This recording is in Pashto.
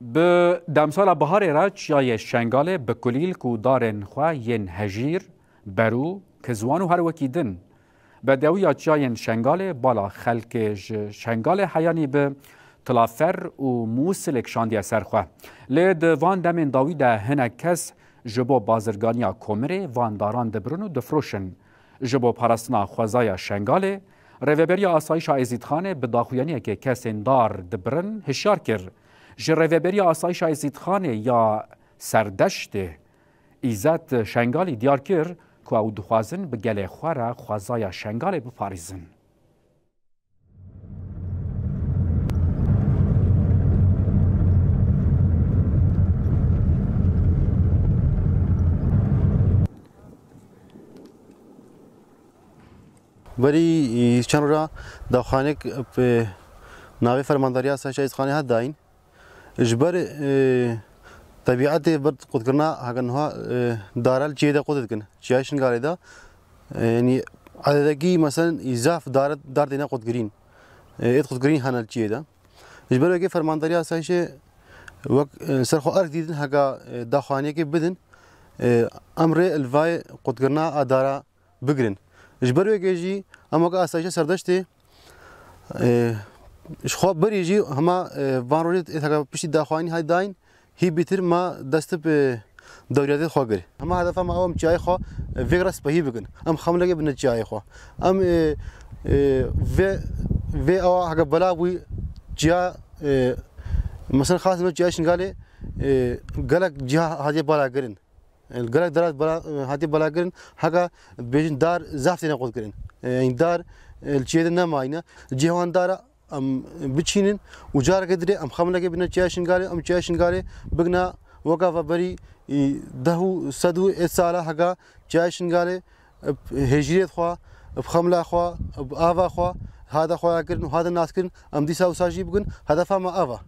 به دمسال بهار را چای شنگاله به کلیل کو دارن خوا ین هجیر برو کزوان و هر وکیدن به دویا چای شنگاله بالا خلق شنگاله حیانی به تلافر و موسلک شاندی سرخوا لید وان دمین داوی ده هنک کس جبو بازرگانیا کومره وانداران دبرن و دفروشن جبو پارستنا خوازایا شنگاله رویبریا آسایش عزیزخانه به داخویانی که کسین دار دبرن هشیار کرد جرویبریا آسایش عزیزخانه یا سردشت ایزد شنگالی دیار کرد که او دخوازن به گله خواره خوازایا شنگاله بپاریزن. بری چند را داخانه به ناوی فرمانداری آسایش عزیزخانه ها داین اجبار طبیعت برد قد کرنا هنها دارال چیه دا قدرت کن چیاشن گاله دا یعنی عددی مثلا اضاف دار دینا قد گرین ات قد گرین هنال چیه دا اجبار که فرمانداری آسایش وقت سرخو ارک دیدن هنگا داخانه که بدن امر الوای قد کرنا ادارا بگرن اجبار که جی اما که آسایش سردشته خب بریجی هما وانروید اتاق پیشی داخوانی های داین هی بیتر ما دست به دوریات خواهر هما هدف ما هم چای خوا ویگرس بهی بگن ام خمله که بنت چای خوا ام و آوا هک بلا بوی جا مثلا خاص من چای شنگاله گلک جا هدی بالا گرین گلک درات بالا هدی بالا گرین هک بیشتر دار زفتی نقود گرین این دار الچیه نماینه جهان داره ام بچینن وجار قدري ام خمله که بنا چاشن گاله ام چاشن گاله بگنا وقف بری دهو صدو ساله حقا چاشن گاله هجريت خوا بخمله خوا بآوا خوا هذا خوا كرن وهذا الناس كرن ام دي ساو ساجي بگن هدف ما آوا